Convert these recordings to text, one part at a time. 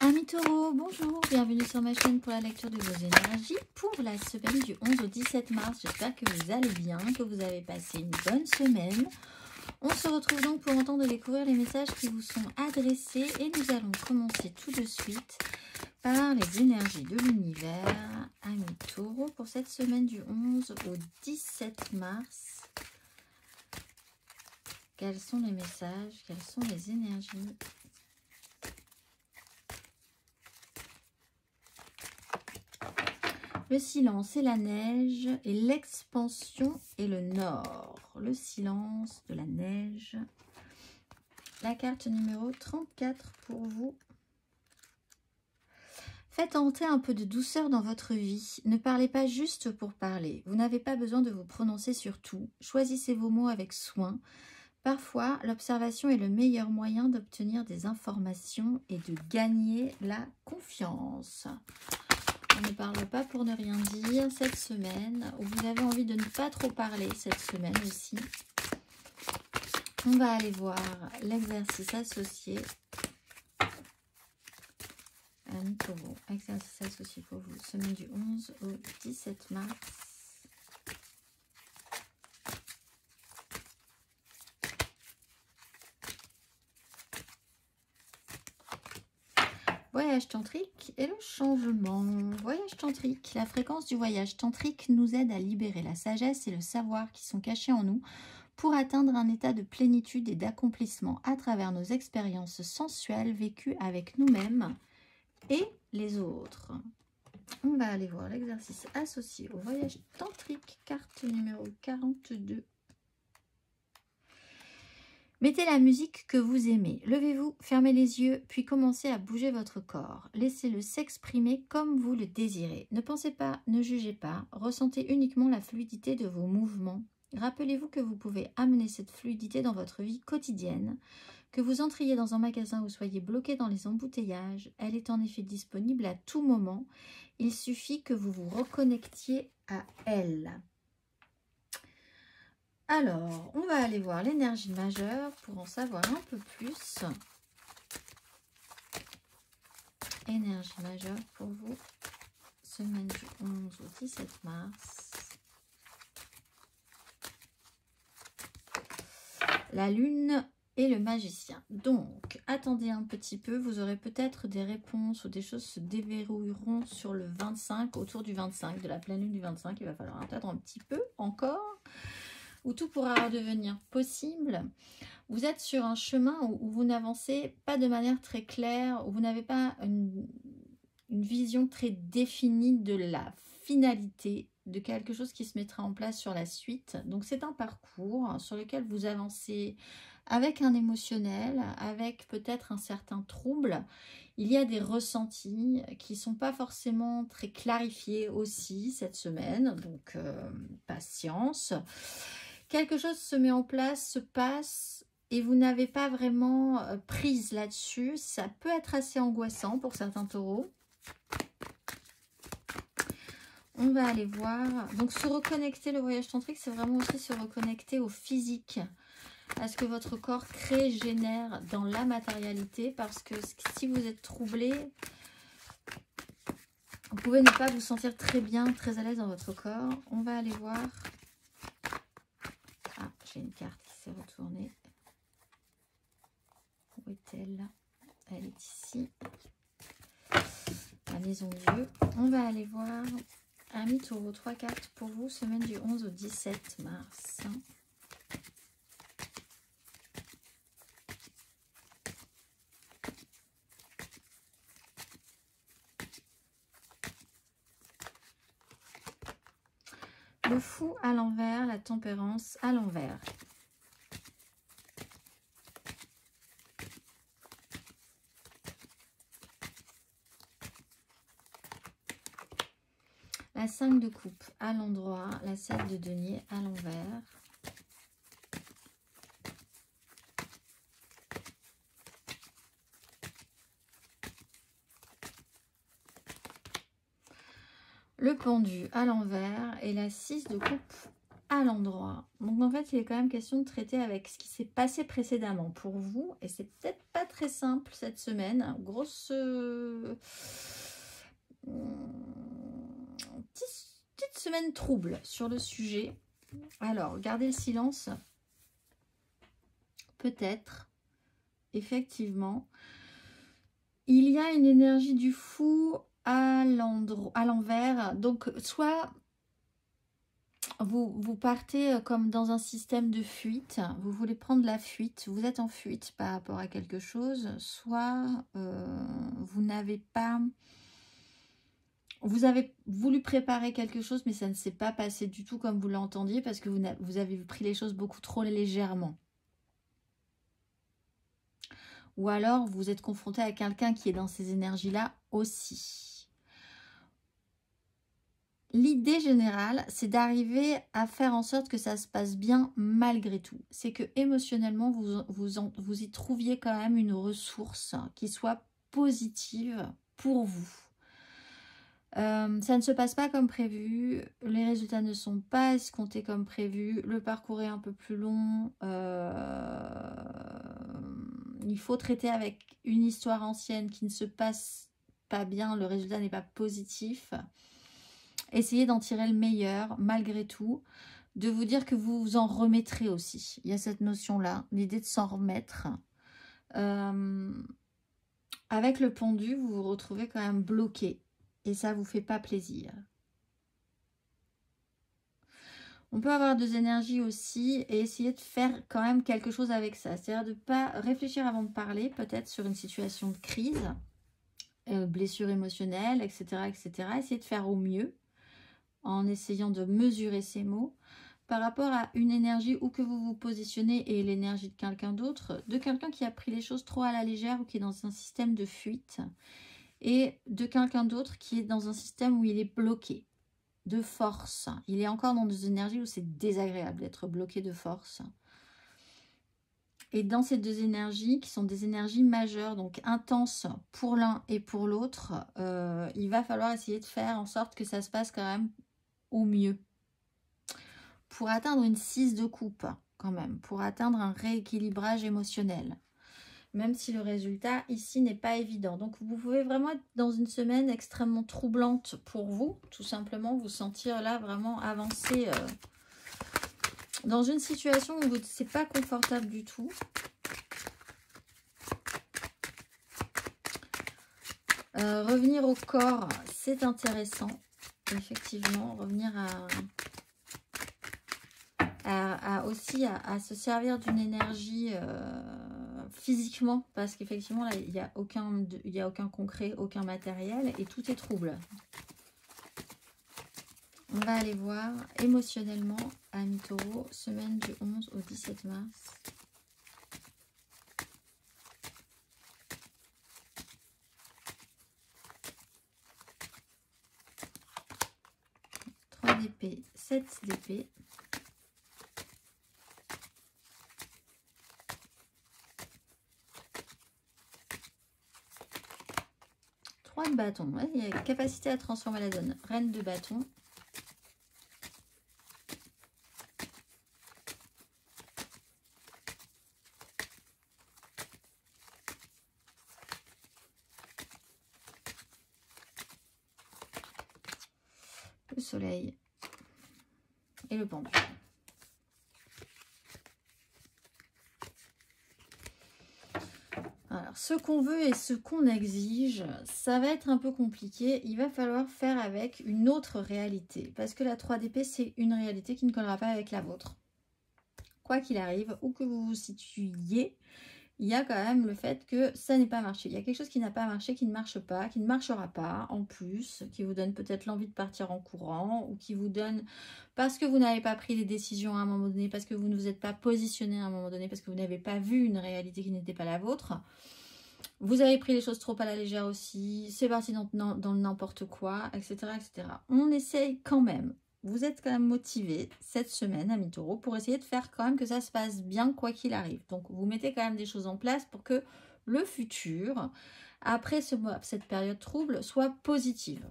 Amis taureaux, bonjour, bienvenue sur ma chaîne pour la lecture de vos énergies pour la semaine du 11 au 17 mars. J'espère que vous allez bien, que vous avez passé une bonne semaine. On se retrouve donc pour entendre découvrir les messages qui vous sont adressés et nous allons commencer tout de suite par les énergies de l'univers. Amis taureaux, pour cette semaine du 11 au 17 mars, quels sont les messages, quelles sont les énergies ? Le silence et la neige et l'expansion et le nord. Le silence de la neige. La carte numéro 34 pour vous. Faites entrer un peu de douceur dans votre vie. Ne parlez pas juste pour parler. Vous n'avez pas besoin de vous prononcer sur tout. Choisissez vos mots avec soin. Parfois, l'observation est le meilleur moyen d'obtenir des informations et de gagner la confiance. On ne parle pas pour ne rien dire cette semaine, ou vous avez envie de ne pas trop parler cette semaine aussi. On va aller voir l'exercice associé. Amis taureaux, exercice associé pour vous, semaine du 11 au 17 mars. Voyage tantrique et le changement. Voyage tantrique. La fréquence du voyage tantrique nous aide à libérer la sagesse et le savoir qui sont cachés en nous pour atteindre un état de plénitude et d'accomplissement à travers nos expériences sensuelles vécues avec nous-mêmes et les autres. On va aller voir l'exercice associé au voyage tantrique, carte numéro 42. Mettez la musique que vous aimez. Levez-vous, fermez les yeux, puis commencez à bouger votre corps. Laissez-le s'exprimer comme vous le désirez. Ne pensez pas, ne jugez pas. Ressentez uniquement la fluidité de vos mouvements. Rappelez-vous que vous pouvez amener cette fluidité dans votre vie quotidienne. Que vous entriez dans un magasin ou soyez bloqué dans les embouteillages, elle est en effet disponible à tout moment. Il suffit que vous vous reconnectiez à elle. Alors, on va aller voir l'énergie majeure pour en savoir un peu plus. Énergie majeure pour vous, semaine du 11 au 17 mars. La lune et le magicien. Donc, attendez un petit peu, vous aurez peut-être des réponses ou des choses se déverrouilleront sur le 25, autour du 25, de la pleine lune du 25. Il va falloir attendre un petit peu encore, où tout pourra redevenir possible. Vous êtes sur un chemin où vous n'avancez pas de manière très claire, où vous n'avez pas une vision très définie de la finalité, de quelque chose qui se mettra en place sur la suite. Donc c'est un parcours sur lequel vous avancez avec un émotionnel, avec peut-être un certain trouble. Il y a des ressentis qui ne sont pas forcément très clarifiés aussi cette semaine, donc patience. Quelque chose se met en place, se passe et vous n'avez pas vraiment prise là-dessus. Ça peut être assez angoissant pour certains taureaux. On va aller voir. Donc se reconnecter, le voyage tantrique, c'est vraiment aussi se reconnecter au physique, à ce que votre corps crée, génère dans la matérialité, parce que si vous êtes troublé, vous pouvez ne pas vous sentir très bien, très à l'aise dans votre corps. On va aller voir. Ah, j'ai une carte qui s'est retournée. Où est-elle? Elle est ici. La maison Dieu. On va aller voir. Amis taureaux, 3 cartes pour vous, semaine du 11 au 17 mars. Le fou à l'envers, la tempérance à l'envers. La 5 de coupe à l'endroit, la 7 de denier à l'envers. Le pendu à l'envers et la 6 de coupe à l'endroit. Donc en fait, il est quand même question de traiter avec ce qui s'est passé précédemment pour vous. Et c'est peut-être pas pas très simple cette semaine. Grosse... petite semaine trouble sur le sujet. Alors, gardez le silence. Peut-être, effectivement, il y a une énergie du fou à l'envers. Donc, soit vous partez comme dans un système de fuite, vous voulez prendre la fuite, vous êtes en fuite par rapport à quelque chose, soit vous n'avez pas... Vous avez voulu préparer quelque chose, mais ça ne s'est pas passé du tout comme vous l'entendiez parce que vous avez pris les choses beaucoup trop légèrement. Ou alors, vous êtes confronté à quelqu'un qui est dans ces énergies-là aussi. L'idée générale, c'est d'arriver à faire en sorte que ça se passe bien malgré tout. C'est que émotionnellement, vous y trouviez quand même une ressource qui soit positive pour vous. Ça ne se passe pas comme prévu, les résultats ne sont pas escomptés comme prévu, le parcours est un peu plus long, il faut traiter avec une histoire ancienne qui ne se passe pas bien, le résultat n'est pas positif. Essayez d'en tirer le meilleur malgré tout, de vous dire que vous vous en remettrez aussi. Il y a cette notion-là, l'idée de s'en remettre. Avec le pendu, vous vous retrouvez quand même bloqué. Et ça ne vous fait pas plaisir. On peut avoir deux énergies aussi et essayer de faire quand même quelque chose avec ça. C'est-à-dire de ne pas réfléchir avant de parler, peut-être sur une situation de crise, blessure émotionnelle, etc., etc. Essayer de faire au mieux en essayant de mesurer ces mots par rapport à une énergie où que vous vous positionnez et l'énergie de quelqu'un d'autre, de quelqu'un qui a pris les choses trop à la légère ou qui est dans un système de fuite. Et de quelqu'un d'autre qui est dans un système où il est bloqué de force. Il est encore dans des énergies où c'est désagréable d'être bloqué de force. Et dans ces deux énergies, qui sont des énergies majeures, donc intenses pour l'un et pour l'autre, il va falloir essayer de faire en sorte que ça se passe quand même au mieux. Pour atteindre une 6 de coupe, quand même. Pour atteindre un rééquilibrage émotionnel. Même si le résultat ici n'est pas évident. Donc vous pouvez vraiment être dans une semaine extrêmement troublante pour vous, tout simplement vous sentir là vraiment avancer dans une situation où c'est pas confortable du tout. Revenir au corps, c'est intéressant, effectivement, revenir aussi à se servir d'une énergie physiquement, parce qu'effectivement là il n'y a aucun concret, aucun matériel et tout est trouble. On va aller voir émotionnellement Amis Taureau, semaine du 11 au 17 mars. D'épée, 7 d'épée. De bâton, ouais, il y a capacité à transformer la donne. Reine de bâton. Le soleil et le pendu. Alors, ce qu'on veut et ce qu'on exige, ça va être un peu compliqué. Il va falloir faire avec une autre réalité. Parce que la 3 d'épée, c'est une réalité qui ne collera pas avec la vôtre. Quoi qu'il arrive, où que vous vous situiez, il y a quand même le fait que ça n'est pas marché. Il y a quelque chose qui n'a pas marché, qui ne marche pas, qui ne marchera pas en plus, qui vous donne peut-être l'envie de partir en courant ou qui vous donne parce que vous n'avez pas pris les décisions à un moment donné, parce que vous ne vous êtes pas positionné à un moment donné, parce que vous n'avez pas vu une réalité qui n'était pas la vôtre. Vous avez pris les choses trop à la légère aussi, c'est parti dans le n'importe quoi, etc., etc. On essaye quand même. Vous êtes quand même motivé cette semaine, Amis Taureau, pour essayer de faire quand même que ça se passe bien quoi qu'il arrive. Donc, vous mettez quand même des choses en place pour que le futur, après cette période trouble, soit positive.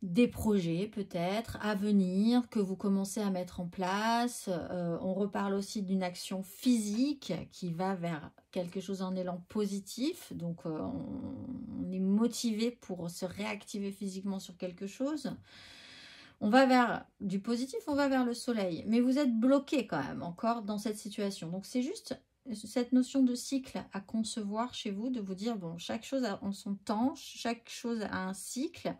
des projets peut-être à venir que vous commencez à mettre en place. On reparle aussi d'une action physique qui va vers quelque chose en élan positif. Donc on est motivé pour se réactiver physiquement sur quelque chose. On va vers du positif, on va vers le soleil. Mais vous êtes bloqué quand même encore dans cette situation. Donc c'est juste cette notion de cycle à concevoir chez vous, de vous dire, bon, chaque chose a en son temps, chaque chose a un cycle.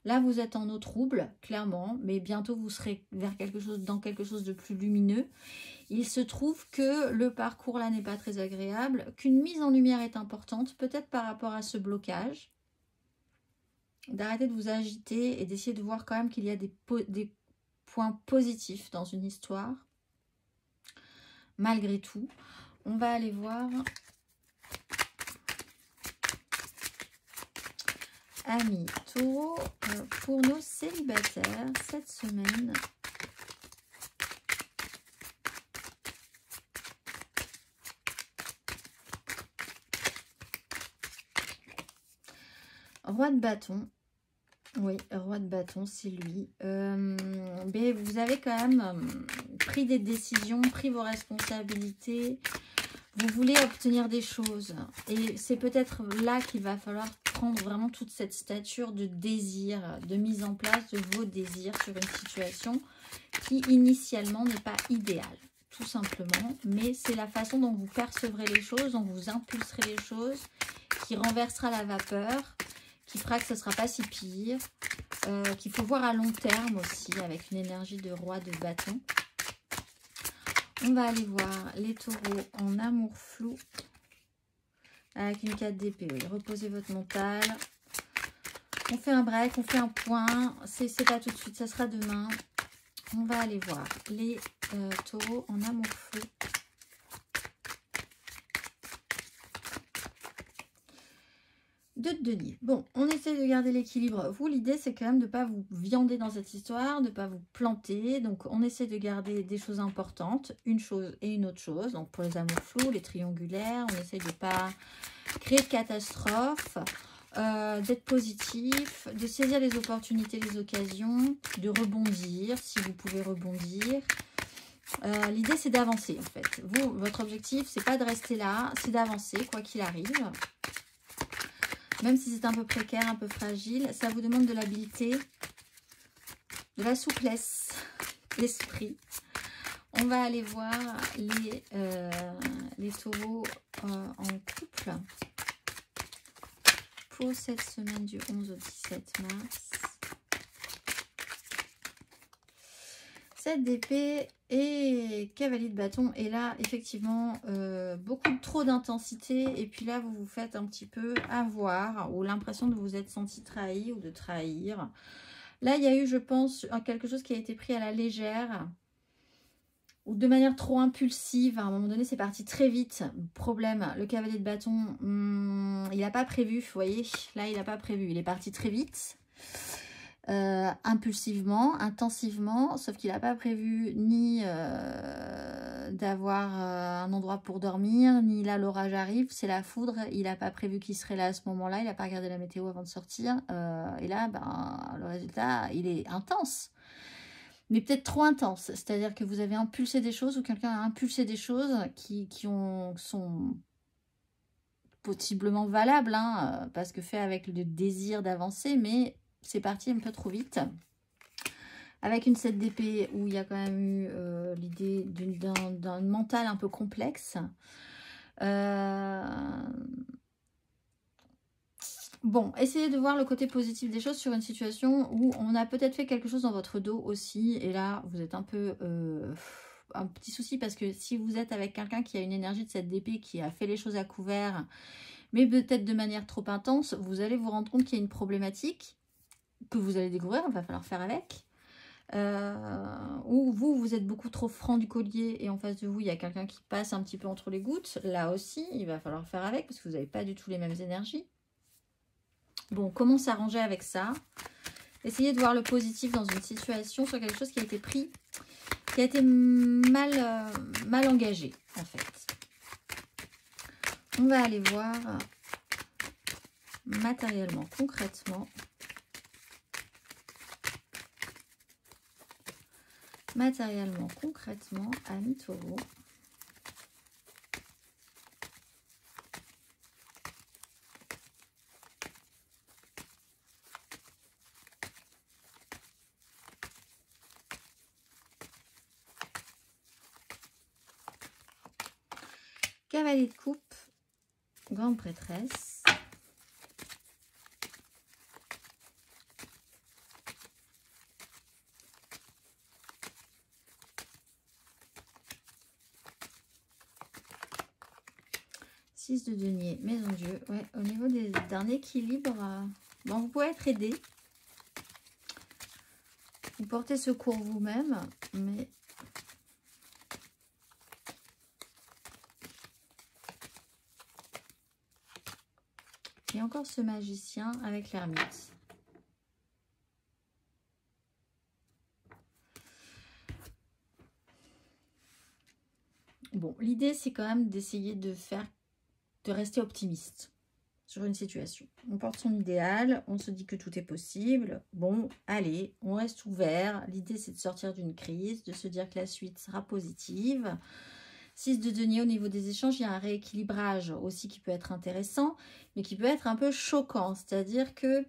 Là, vous êtes en eau trouble, clairement, mais bientôt vous serez vers dans quelque chose de plus lumineux. Il se trouve que le parcours là n'est pas très agréable, qu'une mise en lumière est importante, peut-être par rapport à ce blocage. D'arrêter de vous agiter et d'essayer de voir quand même qu'il y a des points positifs dans une histoire. Malgré tout, on va aller voir... Amis Taureau, pour nos célibataires, cette semaine, Roi de bâton, oui, Roi de bâton, c'est lui. Mais vous avez quand même pris des décisions, pris vos responsabilités. Vous voulez obtenir des choses. Et c'est peut-être là qu'il va falloir prendre vraiment toute cette stature de désir, de mise en place de vos désirs sur une situation qui initialement n'est pas idéale, tout simplement. Mais c'est la façon dont vous percevrez les choses, dont vous impulserez les choses, qui renversera la vapeur, qui fera que ce ne sera pas si pire, qu'il faut voir à long terme aussi, avec une énergie de roi de bâton. On va aller voir les taureaux en amour flou avec une 4 d'épée. Oui, reposez votre mental. On fait un break, on fait un point. C'est pas tout de suite, ça sera demain. On va aller voir les taureaux en amour flou. De denier. Bon, on essaie de garder l'équilibre. Vous, l'idée, c'est quand même de ne pas vous viander dans cette histoire, de ne pas vous planter. Donc, on essaie de garder des choses importantes, une chose et une autre chose. Donc, pour les amours flous, les triangulaires, on essaie de ne pas créer de catastrophe, d'être positif, de saisir les opportunités, les occasions, de rebondir, si vous pouvez rebondir. L'idée, c'est d'avancer, en fait. Vous, votre objectif, c'est pas de rester là, c'est d'avancer, quoi qu'il arrive. Même si c'est un peu précaire, un peu fragile, ça vous demande de l'habileté, de la souplesse d'esprit. On va aller voir les taureaux en couple pour cette semaine du 11 au 17 mars. 7 d'épée et cavalier de bâton. Et là, effectivement, trop d'intensité. Et puis là, vous vous faites un petit peu avoir ou l'impression de vous être senti trahi ou de trahir. Là, il y a eu, je pense, quelque chose qui a été pris à la légère ou de manière trop impulsive. À un moment donné, c'est parti très vite. Problème, le cavalier de bâton, il n'a pas prévu, vous voyez. Là, il n'a pas prévu. Il est parti très vite. Impulsivement, intensivement, sauf qu'il n'a pas prévu ni d'avoir un endroit pour dormir, ni là l'orage arrive, c'est la foudre, il n'a pas prévu qu'il serait là à ce moment-là, il n'a pas regardé la météo avant de sortir, et là, ben, le résultat, il est intense, mais peut-être trop intense, c'est-à-dire que vous avez impulsé des choses ou quelqu'un a impulsé des choses qui sont possiblement valables, hein, parce que fait avec le désir d'avancer, mais c'est parti un peu trop vite. Avec une 7 d'épée où il y a quand même eu l'idée d'un mental un peu complexe. Bon, essayez de voir le côté positif des choses sur une situation où on a peut-être fait quelque chose dans votre dos aussi. Et là, vous êtes un peu... un petit souci parce que si vous êtes avec quelqu'un qui a une énergie de 7 d'épée, qui a fait les choses à couvert, mais peut-être de manière trop intense, vous allez vous rendre compte qu'il y a une problématique que vous allez découvrir, il va falloir faire avec. Ou vous êtes beaucoup trop franc du collier et en face de vous, il y a quelqu'un qui passe un petit peu entre les gouttes. Là aussi, il va falloir faire avec parce que vous n'avez pas du tout les mêmes énergies. Bon, comment s'arranger avec ça? Essayez de voir le positif dans une situation sur quelque chose qui a été pris, qui a été mal engagé, en fait. On va aller voir matériellement, concrètement, matériellement, concrètement, amis taureaux? Cavalier de coupe, grande prêtresse. Six de denier, maison Dieu. Ouais, au niveau d'un équilibre, bon, vous pouvez être aidé. Vous portez secours vous-même, mais et encore ce magicien avec l'ermite. Bon, l'idée c'est quand même d'essayer de rester optimiste sur une situation. On porte son idéal, on se dit que tout est possible. Bon, allez, on reste ouvert. L'idée c'est de sortir d'une crise, de se dire que la suite sera positive. 6 de denier, au niveau des échanges, il y a un rééquilibrage aussi qui peut être intéressant, mais qui peut être un peu choquant. C'est-à-dire que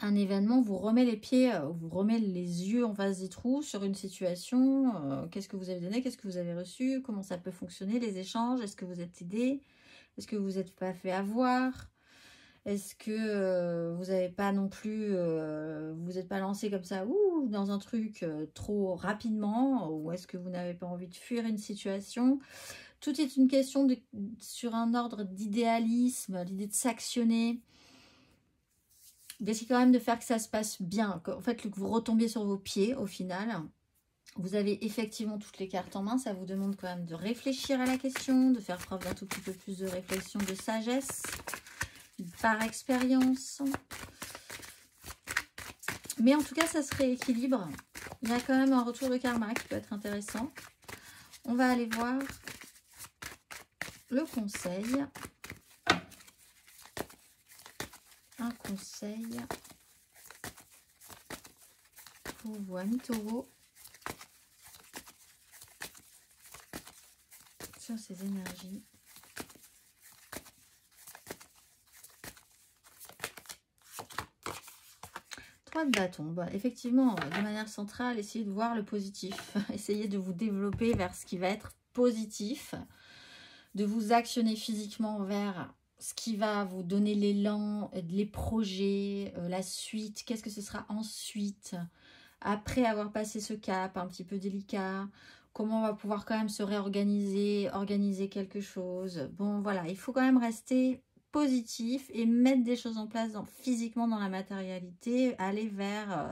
un événement vous remet les pieds, vous remet les yeux en face des trous sur une situation. Qu'est-ce que vous avez donné, qu'est-ce que vous avez reçu, comment ça peut fonctionner, les échanges, est-ce que vous êtes aidé, est-ce que vous n'êtes pas fait avoir, est-ce que vous n'avez pas non plus, vous n'êtes pas lancé comme ça dans un truc trop rapidement, ou est-ce que vous n'avez pas envie de fuir une situation? Tout est une question sur un ordre d'idéalisme, l'idée de s'actionner, d'essayer quand même de faire que ça se passe bien, en fait que vous retombiez sur vos pieds au final. Vous avez effectivement toutes les cartes en main, ça vous demande quand même de réfléchir à la question, de faire preuve d'un tout petit peu plus de réflexion, de sagesse, par expérience. Mais en tout cas, ça se rééquilibre. Il y a quand même un retour de karma qui peut être intéressant. On va aller voir le conseil. Un conseil pour vous, amis taureaux, sur ces énergies. De bâton, bah, effectivement, de manière centrale, essayez de voir le positif, essayez de vous développer vers ce qui va être positif, de vous actionner physiquement vers ce qui va vous donner l'élan, les projets, la suite, qu'est-ce que ce sera ensuite, après avoir passé ce cap un petit peu délicat, comment on va pouvoir quand même se réorganiser, organiser quelque chose. Bon, voilà, il faut quand même rester positif et mettre des choses en place physiquement dans la matérialité, aller vers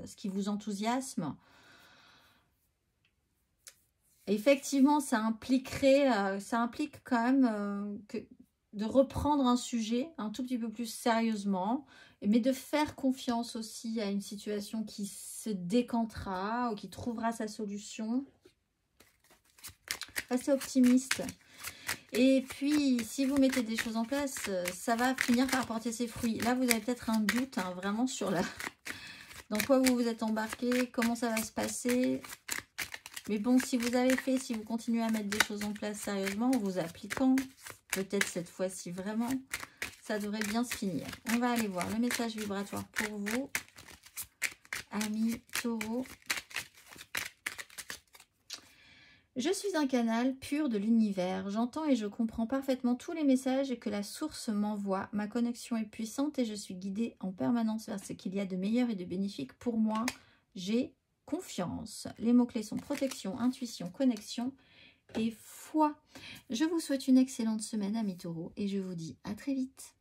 ce qui vous enthousiasme. Effectivement, ça implique quand même de reprendre un sujet un tout petit peu plus sérieusement, mais de faire confiance aussi à une situation qui se décantera ou qui trouvera sa solution. Restez optimiste. Et puis, si vous mettez des choses en place, ça va finir par porter ses fruits. Là, vous avez peut-être un doute vraiment sur dans quoi vous vous êtes embarqué, comment ça va se passer. Mais bon, si vous continuez à mettre des choses en place sérieusement, en vous appliquant, peut-être cette fois-ci vraiment, ça devrait bien se finir. On va aller voir le message vibratoire pour vous, amis taureaux. Je suis un canal pur de l'univers. J'entends et je comprends parfaitement tous les messages que la source m'envoie. Ma connexion est puissante et je suis guidée en permanence vers ce qu'il y a de meilleur et de bénéfique pour moi. J'ai confiance. Les mots-clés sont protection, intuition, connexion et foi. Je vous souhaite une excellente semaine, amis taureaux, et je vous dis à très vite.